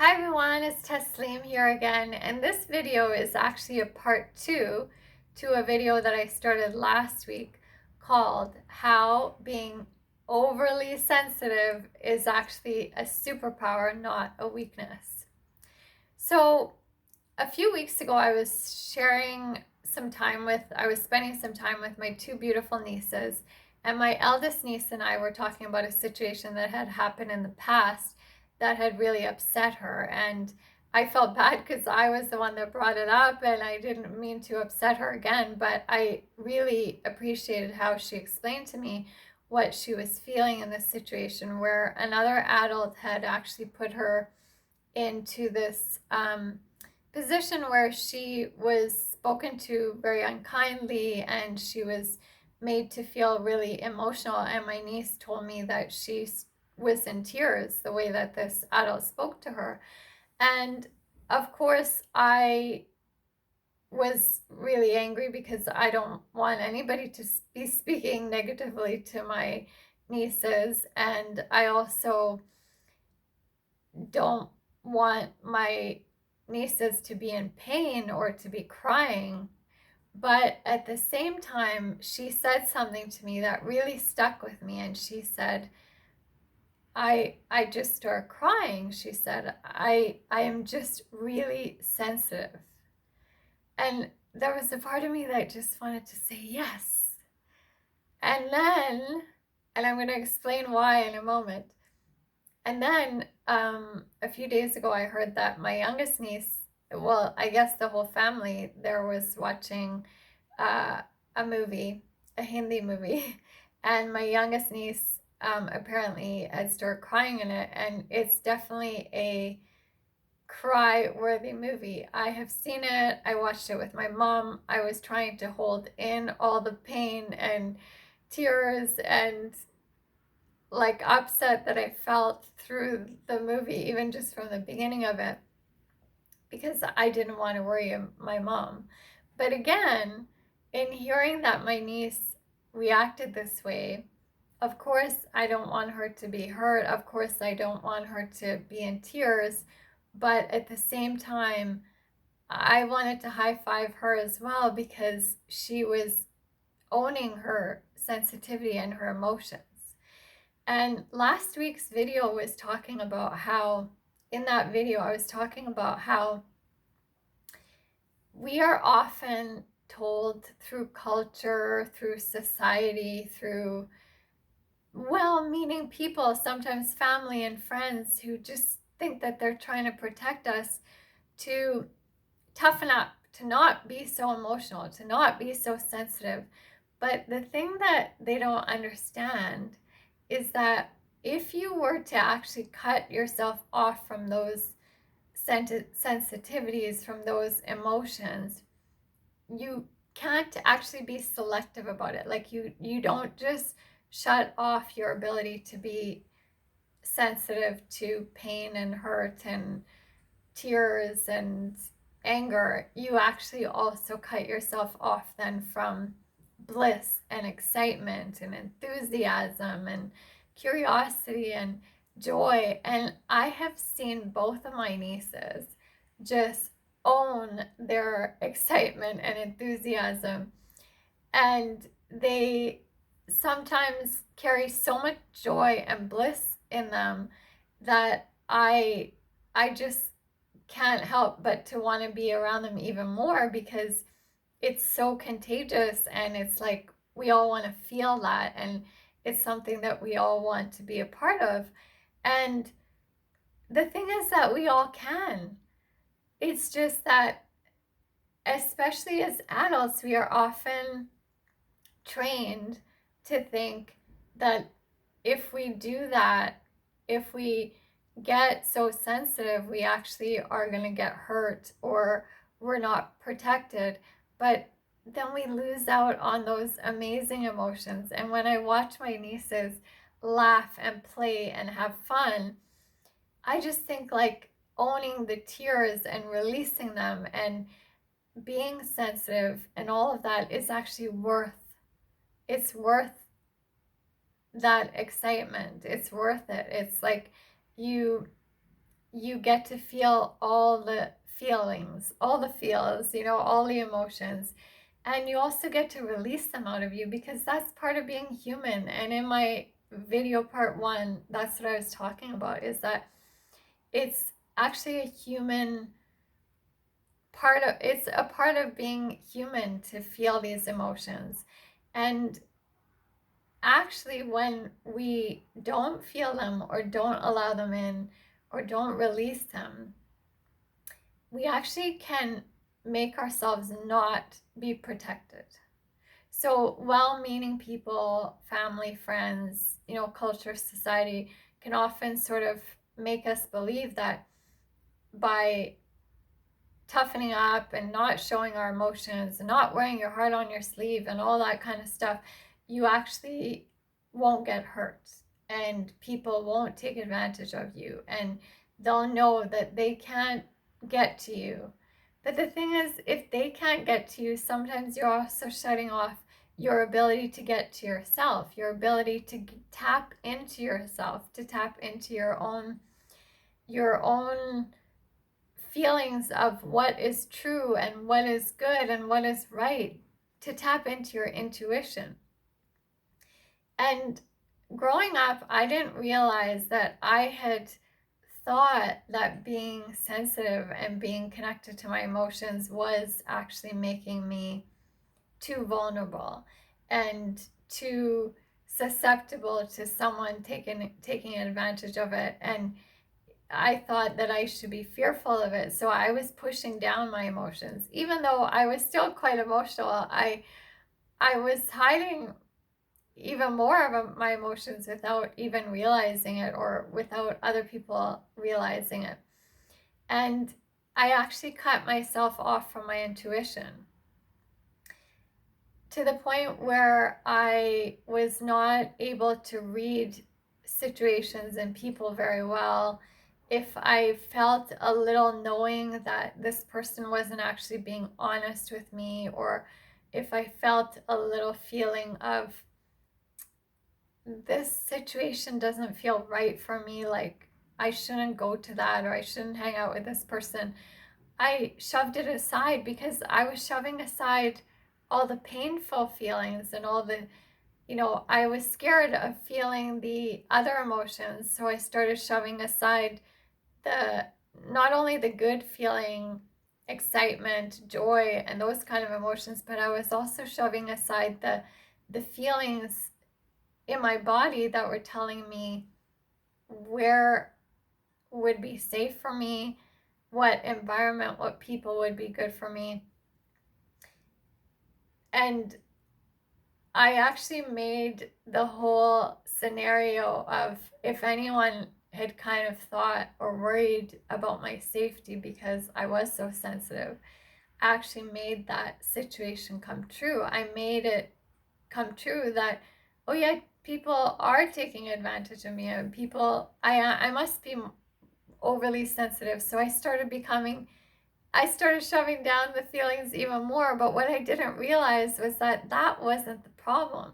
Hi everyone, it's Tasleem here again, and this video is actually a part 2 to a video that I started last week called How Being Overly Sensitive is Actually a Superpower, Not a Weakness. So a few weeks ago I was spending some time with my two beautiful nieces, and my eldest niece and I were talking about a situation that had happened in the past that had really upset her. And I felt bad because I was the one that brought it up and I didn't mean to upset her again, but I really appreciated how she explained to me what she was feeling in this situation where another adult had actually put her into this position where she was spoken to very unkindly and she was made to feel really emotional. And my niece told me that she was in tears the way that this adult spoke to her. And of course, I was really angry because I don't want anybody to be speaking negatively to my nieces. And I also don't want my nieces to be in pain or to be crying. But at the same time, she said something to me that really stuck with me. And she said, I just start crying. She said, I am just really sensitive. And there was a part of me that just wanted to say yes. And then, and I'm going to explain why in a moment. And then a few days ago, I heard that my youngest niece, well, I guess the whole family there was watching a movie, a Hindi movie, and my youngest niece apparently had started crying in it, and it's definitely a cry-worthy movie. I have seen it. I watched it with my mom. I was trying to hold in all the pain and tears and like upset that I felt through the movie, even just from the beginning of it, because I didn't want to worry my mom. But again, in hearing that my niece reacted this way, of course, I don't want her to be hurt. Of course, I don't want her to be in tears. But at the same time, I wanted to high five her as well because she was owning her sensitivity and her emotions. And last week's video was talking about how, in that video, I was talking about how we are often told through culture, through society, through well-meaning people, sometimes family and friends who just think that they're trying to protect us, to toughen up, to not be so emotional, to not be so sensitive. But the thing that they don't understand is that if you were to actually cut yourself off from those sensitivities, from those emotions, you can't actually be selective about it. Like you don't just shut off your ability to be sensitive to pain and hurt and tears and anger. You actually also cut yourself off then from bliss and excitement and enthusiasm and curiosity and joy. And I have seen both of my nieces just own their excitement and enthusiasm, and they sometimes carry so much joy and bliss in them that I just can't help but to want to be around them even more, because it's so contagious and it's like we all want to feel that, and it's something that we all want to be a part of. And the thing is that we all can. It's just that, especially as adults, we are often trained to think that if we do that, if we get so sensitive, we actually are going to get hurt or we're not protected. But then we lose out on those amazing emotions. And when I watch my nieces laugh and play and have fun, I just think like owning the tears and releasing them and being sensitive and all of that is actually it's worth that excitement. It's worth it. It's like you you get to feel all the feelings, all the feels, all the emotions. And you also get to release them out of you, because that's part of being human. And in my video part 1, that's what I was talking about, is that it's actually a human it's a part of being human to feel these emotions. And actually, when we don't feel them or don't allow them in or don't release them, we actually can make ourselves not be protected. So well-meaning people, family, friends, culture, society can often sort of make us believe that by toughening up and not showing our emotions and not wearing your heart on your sleeve and all that kind of stuff, you actually won't get hurt, and people won't take advantage of you, and they'll know that they can't get to you. But the thing is, if they can't get to you, sometimes you're also shutting off your ability to get to yourself, your ability to tap into yourself, to tap into your own feelings of what is true and what is good and what is right, to tap into your intuition. And growing up, I didn't realize that I had thought that being sensitive and being connected to my emotions was actually making me too vulnerable and too susceptible to someone taking advantage of it. And I thought that I should be fearful of it. So I was pushing down my emotions. Even though I was still quite emotional, I was hiding even more of my emotions without even realizing it, or without other people realizing it. And I actually cut myself off from my intuition, to the point where I was not able to read situations and people very well. If I felt a little knowing that this person wasn't actually being honest with me, or if I felt a little feeling of this situation doesn't feel right for me, like I shouldn't go to that, or I shouldn't hang out with this person, I shoved it aside, because I was shoving aside all the painful feelings and all the, I was scared of feeling the other emotions. So I started shoving aside the, not only the good feeling, excitement, joy, and those kind of emotions, but I was also shoving aside the feelings in my body that were telling me where would be safe for me, what environment, what people would be good for me. And I actually made the whole scenario of, if anyone had kind of thought or worried about my safety because I was so sensitive, I actually made that situation come true. I made it come true that, oh yeah, people are taking advantage of me, and I must be overly sensitive. So I started shoving down the feelings even more. But what I didn't realize was that that wasn't the problem.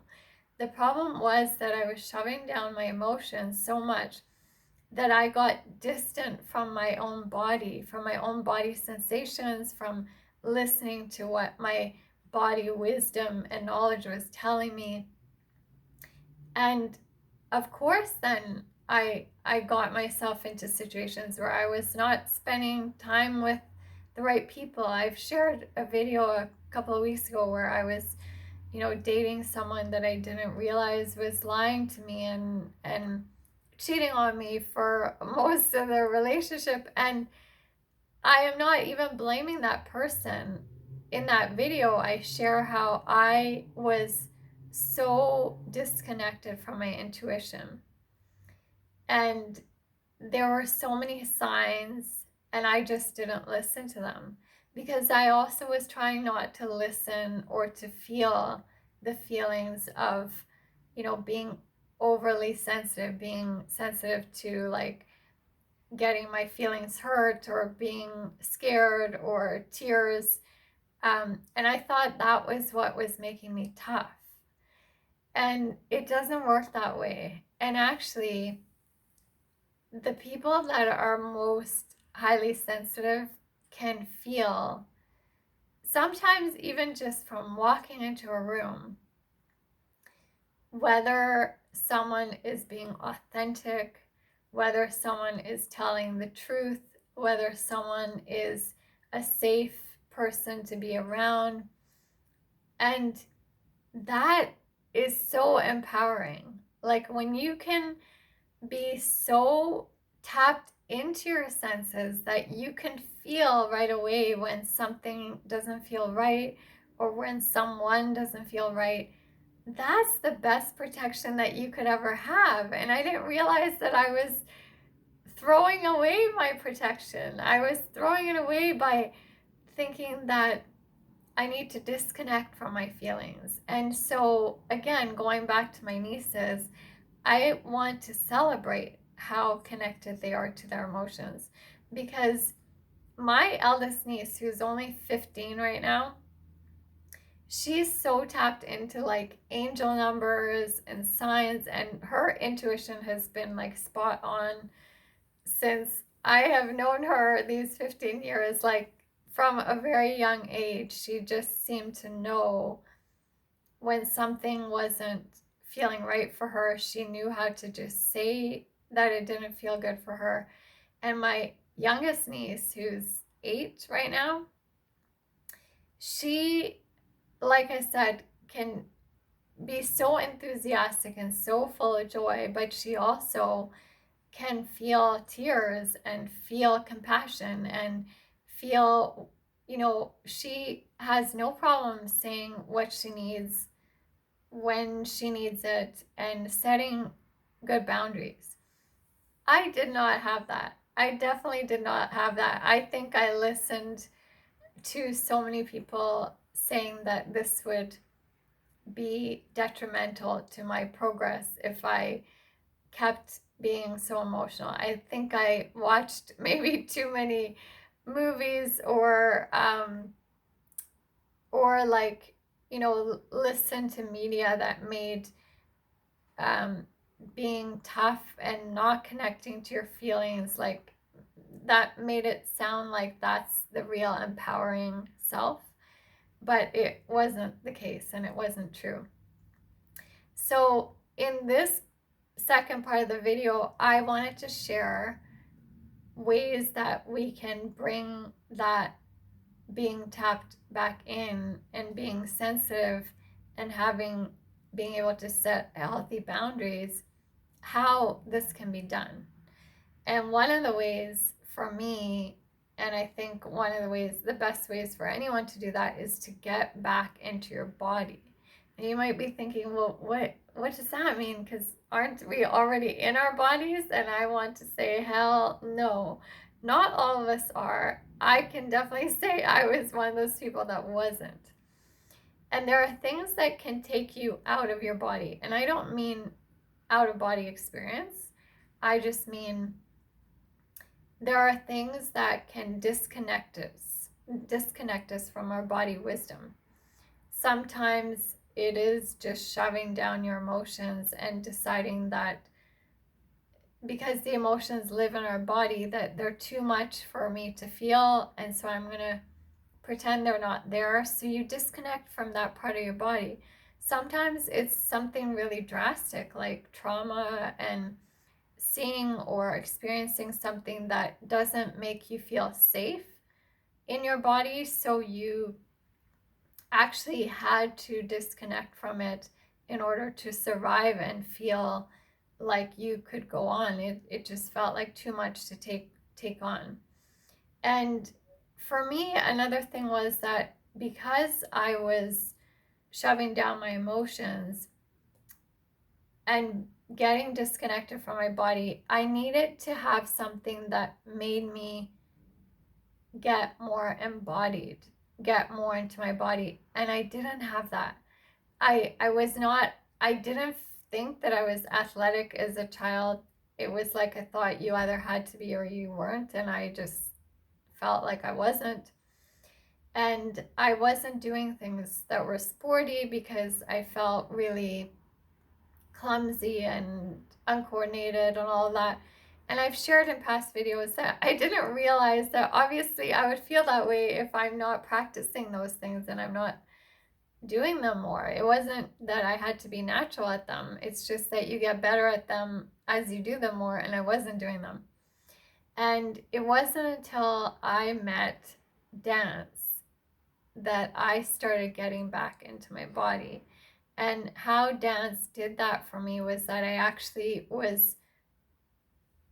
The problem was that I was shoving down my emotions so much that I got distant from my own body, from my own body sensations, from listening to what my body wisdom and knowledge was telling me. And of course, then I got myself into situations where I was not spending time with the right people. I've shared a video a couple of weeks ago where I was, dating someone that I didn't realize was lying to me and cheating on me for most of the relationship. And I am not even blaming that person. In that video, I share how I was so disconnected from my intuition. And there were so many signs, and I just didn't listen to them, because I also was trying not to listen or to feel the feelings of, being overly sensitive, being sensitive to like getting my feelings hurt, or being scared, or tears. And I thought that was what was making me tough. And it doesn't work that way. And actually, the people that are most highly sensitive can feel, sometimes even just from walking into a room, whether someone is being authentic, whether someone is telling the truth, whether someone is a safe person to be around. And that is so empowering. Like when you can be so tapped into your senses that you can feel right away when something doesn't feel right or when someone doesn't feel right, that's the best protection that you could ever have. And I didn't realize that I was throwing away my protection. I was throwing it away by thinking that I need to disconnect from my feelings. And so, again, going back to my nieces, I want to celebrate how connected they are to their emotions, because my eldest niece, who's only 15 right now, she's so tapped into like angel numbers and signs, and her intuition has been like spot on since I have known her these 15 years. Like from a very young age, she just seemed to know when something wasn't feeling right for her. She knew how to just say that it didn't feel good for her. And my youngest niece, who's 8 right now, she, like I said, can be so enthusiastic and so full of joy, but she also can feel tears and feel compassion and feel, she has no problem saying what she needs when she needs it and setting good boundaries. I did not have that. I definitely did not have that. I think I listened to so many people saying that this would be detrimental to my progress if I kept being so emotional. I think I watched maybe too many movies or like, listen to media that made being tough and not connecting to your feelings, like that made it sound like that's the real empowering self, but it wasn't the case and it wasn't true. So in this second part of the video, I wanted to share ways that we can bring that being tapped back in and being sensitive and being able to set healthy boundaries, how this can be done. And one of the ways for me, and I think one of the best ways for anyone to do that, is to get back into your body. And you might be thinking, well, what does that mean? Because aren't we already in our bodies? And I want to say, hell no. Not all of us are. I can definitely say I was one of those people that wasn't. And there are things that can take you out of your body. And I don't mean out of body experience. I just mean there are things that can disconnect us from our body wisdom. Sometimes it is just shoving down your emotions and deciding that because the emotions live in our body, that they're too much for me to feel, and so I'm going to pretend they're not there. So you disconnect from that part of your body. Sometimes it's something really drastic like trauma and seeing or experiencing something that doesn't make you feel safe in your body, so you actually had to disconnect from it in order to survive and feel like you could go on. It just felt like too much to take on. And for me, another thing was that because I was shoving down my emotions and getting disconnected from my body, I needed to have something that made me get more embodied, get more into my body. And I didn't have that. I didn't think that I was athletic as a child. It was like I thought you either had to be or you weren't, and I just felt like I wasn't. And I wasn't doing things that were sporty because I felt really clumsy and uncoordinated and all of that. And I've shared in past videos that I didn't realize that obviously I would feel that way if I'm not practicing those things and I'm not doing them more. It wasn't that I had to be natural at them. It's just that you get better at them as you do them more, and I wasn't doing them. And it wasn't until I met dance that I started getting back into my body. And how dance did that for me was that I actually was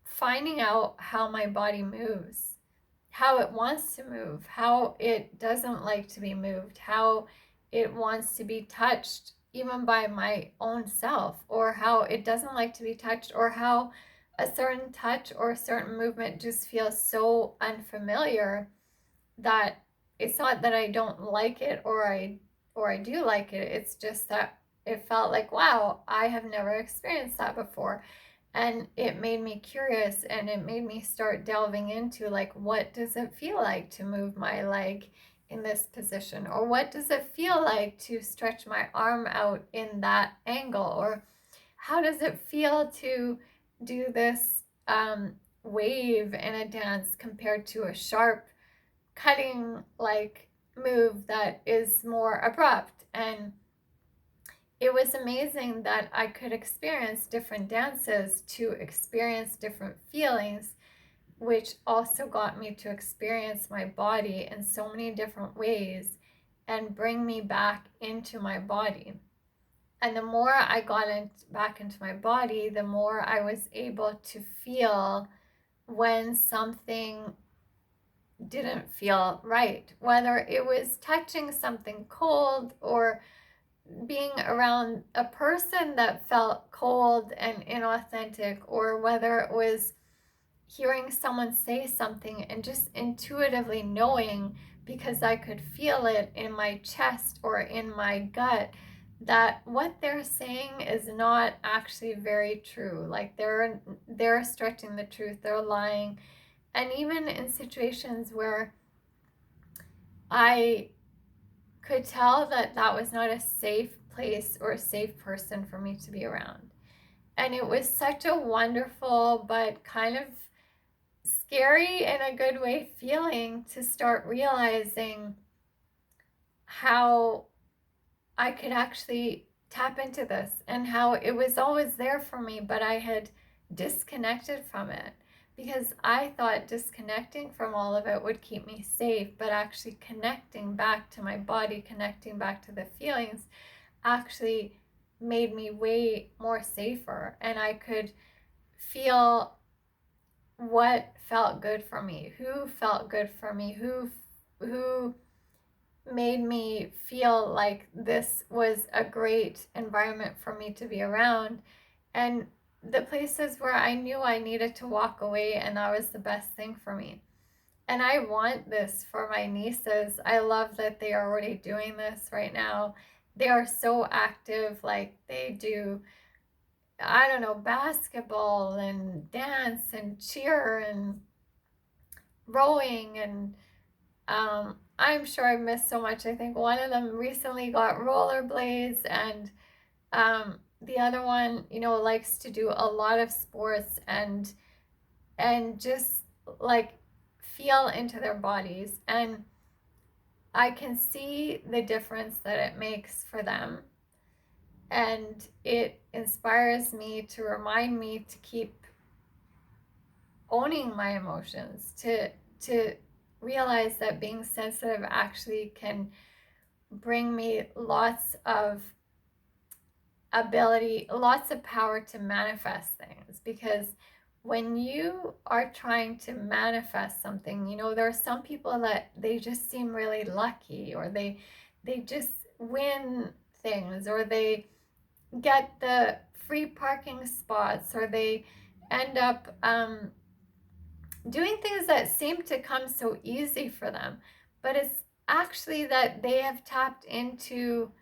finding out how my body moves, how it wants to move, how it doesn't like to be moved, how it wants to be touched even by my own self, or how it doesn't like to be touched, or how a certain touch or a certain movement just feels so unfamiliar that it's not that I don't like it or I do like it. It's just that it felt like, wow, I have never experienced that before. And it made me curious, and it made me start delving into, like, what does it feel like to move my leg in this position? Or what does it feel like to stretch my arm out in that angle? Or how does it feel to do this wave in a dance compared to a sharp cutting like move that is more abrupt? And it was amazing that I could experience different dances to experience different feelings, which also got me to experience my body in so many different ways and bring me back into my body. And the more I got back into my body, the more I was able to feel when something didn't feel right, whether it was touching something cold or being around a person that felt cold and inauthentic, or whether it was hearing someone say something and just intuitively knowing, because I could feel it in my chest or in my gut, that what they're saying is not actually very true. Like they're stretching the truth, they're lying. And even in situations where I could tell that that was not a safe place or a safe person for me to be around. And it was such a wonderful but kind of scary in a good way feeling to start realizing how I could actually tap into this, and how it was always there for me, but I had disconnected from it because I thought disconnecting from all of it would keep me safe, but actually connecting back to my body, connecting back to the feelings, actually made me way more safer, and I could feel what felt good for me, who felt good for me, who made me feel like this was a great environment for me to be around, and the places where I knew I needed to walk away, and that was the best thing for me. And I want this for my nieces. I love that they are already doing this right now. They are so active, like they do, I don't know, basketball and dance and cheer and rowing, and I'm sure I missed so much. I think one of them recently got rollerblades, and the other one, likes to do a lot of sports and just like feel into their bodies. And I can see the difference that it makes for them. And it inspires me to remind me to keep owning my emotions, to realize that being sensitive actually can bring me lots of ability, lots of power to manifest things. Because when you are trying to manifest something, there are some people that they just seem really lucky, or they just win things, or they get the free parking spots, or they end up doing things that seem to come so easy for them. But it's actually that they have tapped into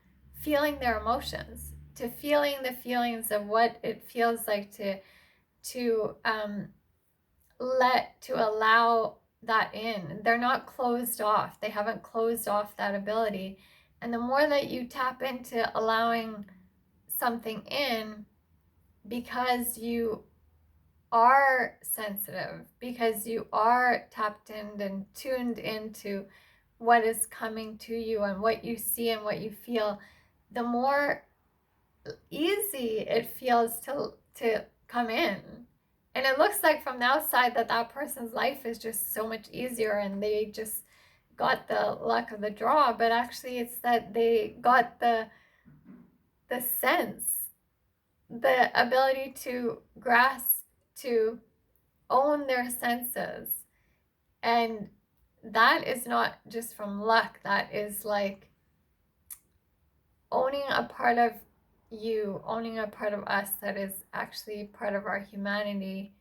feeling their emotions, to feeling the feelings of what it feels like to allow that in. They're not closed off. They haven't closed off that ability. And the more that you tap into allowing something in, because you are sensitive, because you are tapped in and tuned into what is coming to you and what you see and what you feel, the more easy it feels to come in. And it looks like from the outside that that person's life is just so much easier and they just got the luck of the draw, but actually it's that they got the sense, the ability to grasp, to own their senses. And that is not just from luck, that is like owning a part of you, owning a part of us that is actually part of our humanity.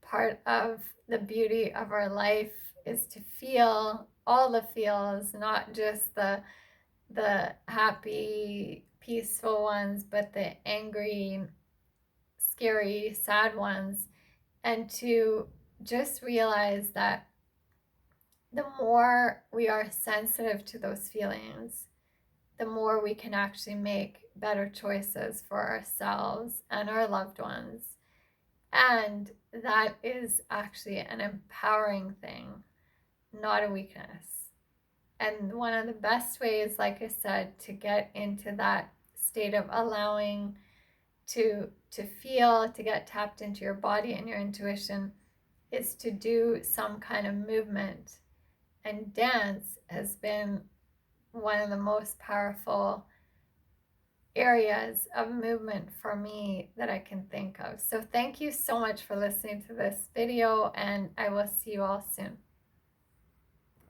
Part of the beauty of our life is to feel all the feels, not just the happy, peaceful ones, but the angry, scary, sad ones. And to just realize that the more we are sensitive to those feelings, the more we can actually make better choices for ourselves and our loved ones. And that is actually an empowering thing, not a weakness. And one of the best ways, like I said, to get into that state of allowing to feel, to get tapped into your body and your intuition, is to do some kind of movement. And dance has been one of the most powerful areas of movement for me that I can think of. So thank you so much for listening to this video, and I will see you all soon.